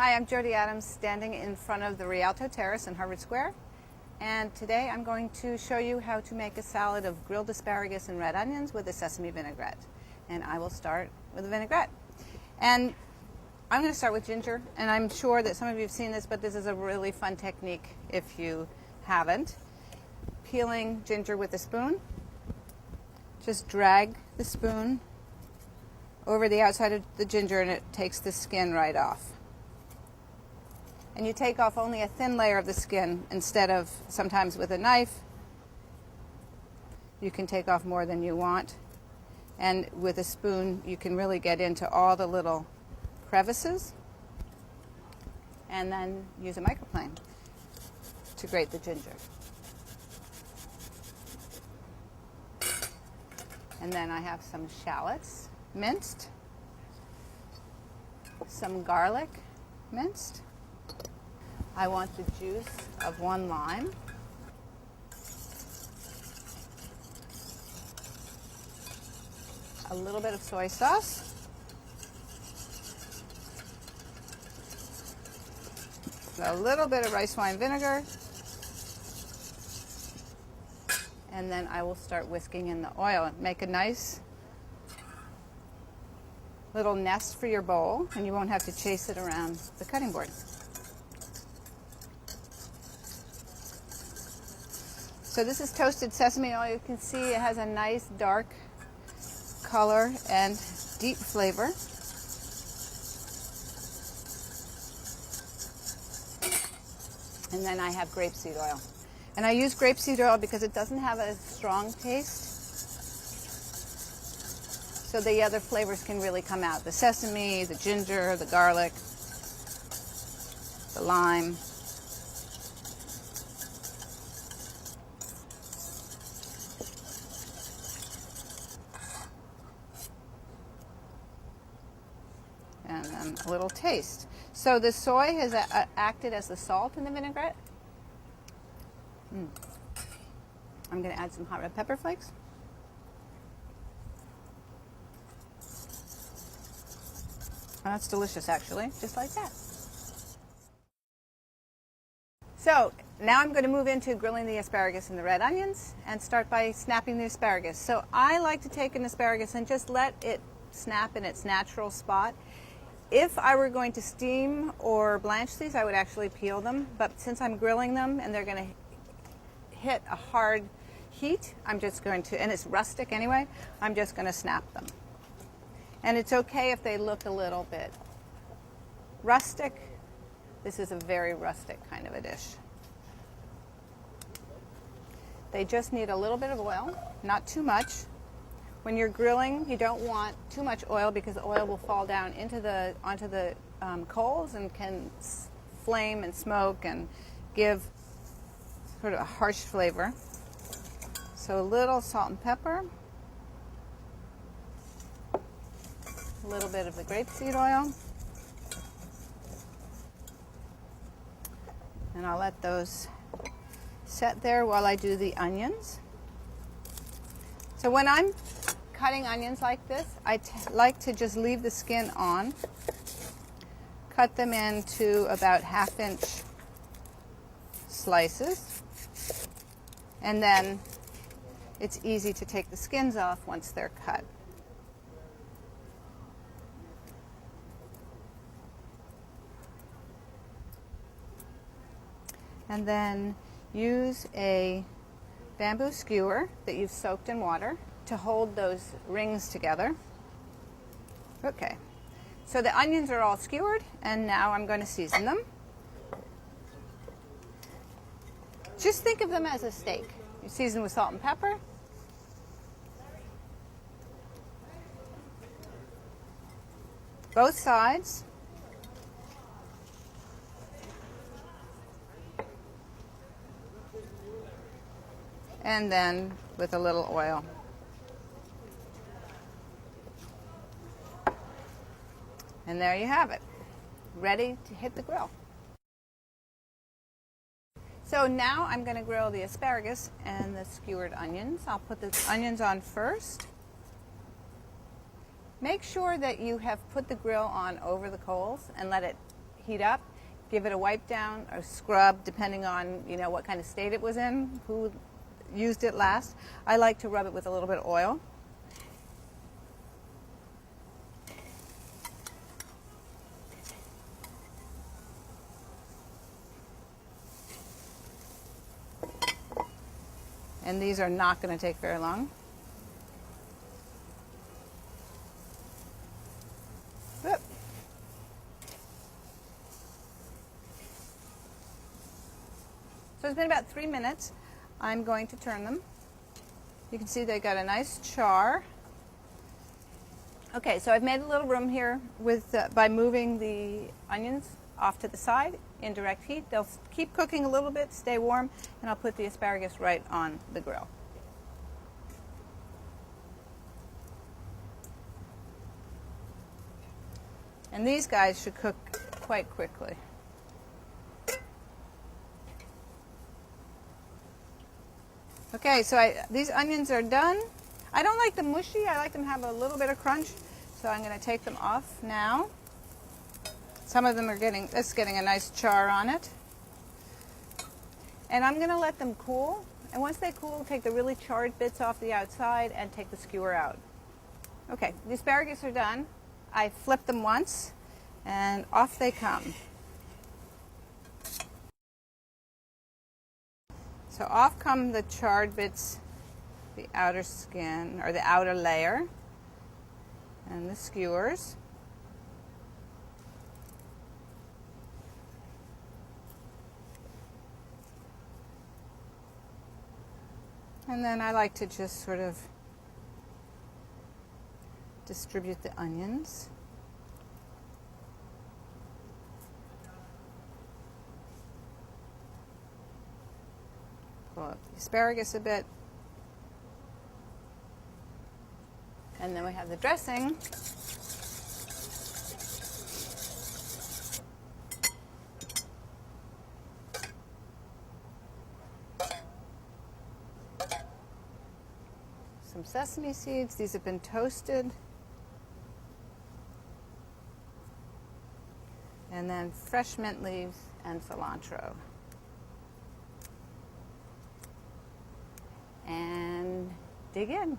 Hi, I'm Jody Adams, standing in front of the Rialto Terrace in Harvard Square, and today I'm going to show you how to make a salad of grilled asparagus and red onions with a sesame vinaigrette. And I will start with a vinaigrette. And I'm going to start with ginger, and I'm sure that some of you have seen this, but this is a really fun technique if you haven't. Peeling ginger with a spoon. Just drag the spoon over the outside of the ginger and it takes the skin right off. And you take off only a thin layer of the skin instead of sometimes with a knife. You can take off more than you want. And with a spoon, you can really get into all the little crevices. And then use a microplane to grate the ginger. And then I have some shallots minced, some garlic minced. I want the juice of 1 lime. A little bit of soy sauce. A little bit of rice wine vinegar. And then I will start whisking in the oil. Make a nice little nest for your bowl, and you won't have to chase it around the cutting board. So this is toasted sesame oil. You can see it has a nice dark color and deep flavor. And then I have grapeseed oil. And I use grapeseed oil because it doesn't have a strong taste. So the other flavors can really come out. The sesame, the ginger, the garlic, the lime. And then a little taste. So the soy has acted as the salt in the vinaigrette. I'm going to add some hot red pepper flakes. Oh, that's delicious, actually, just like that. So now I'm going to move into grilling the asparagus and the red onions and start by snapping the asparagus. So I like to take an asparagus and just let it snap in its natural spot. If I were going to steam or blanch these, I would actually peel them. But since I'm grilling them and they're going to hit a hard heat, I'm just going to, and it's rustic anyway, I'm just going to snap them. And it's okay if they look a little bit rustic. This is a very rustic kind of a dish. They just need a little bit of oil, not too much. When you're grilling, you don't want too much oil because the oil will fall down onto the coals and can flame and smoke and give sort of a harsh flavor. So a little salt and pepper, a little bit of the grapeseed oil, and I'll let those set there while I do the onions. So when I'm cutting onions like this, I like to just leave the skin on, cut them into about 1/2 inch slices, and then it's easy to take the skins off once they're cut. And then use a bamboo skewer that you've soaked in water to hold those rings together. Okay, so the onions are all skewered, and now I'm going to season them. Just think of them as a steak. You season with salt and pepper. Both sides. And then with a little oil. And there you have it, ready to hit the grill. So now I'm going to grill the asparagus and the skewered onions. I'll put the onions on first. Make sure that you have put the grill on over the coals and let it heat up, give it a wipe down or scrub depending on what kind of state it was in, who used it last. I like to rub it with a little bit of oil. And these are not going to take very long. Whoop. So it's been about 3 minutes. I'm going to turn them. You can see they got a nice char. Okay, so I've made a little room here by moving the onions off to the side in direct heat. They'll keep cooking a little bit, stay warm, and I'll put the asparagus right on the grill. And these guys should cook quite quickly. Okay, so these onions are done. I don't like them mushy. I like them to have a little bit of crunch. So I'm going to take them off now. Some of them are getting a nice char on it. And I'm going to let them cool. And once they cool, take the really charred bits off the outside and take the skewer out. Okay, the asparagus are done. I flipped them once and off they come. So off come the charred bits, the outer skin, or the outer layer, and the skewers. And then I like to just sort of distribute the onions. Pull up the asparagus a bit. And then we have the dressing. Some sesame seeds. These have been toasted. And then fresh mint leaves and cilantro. And dig in.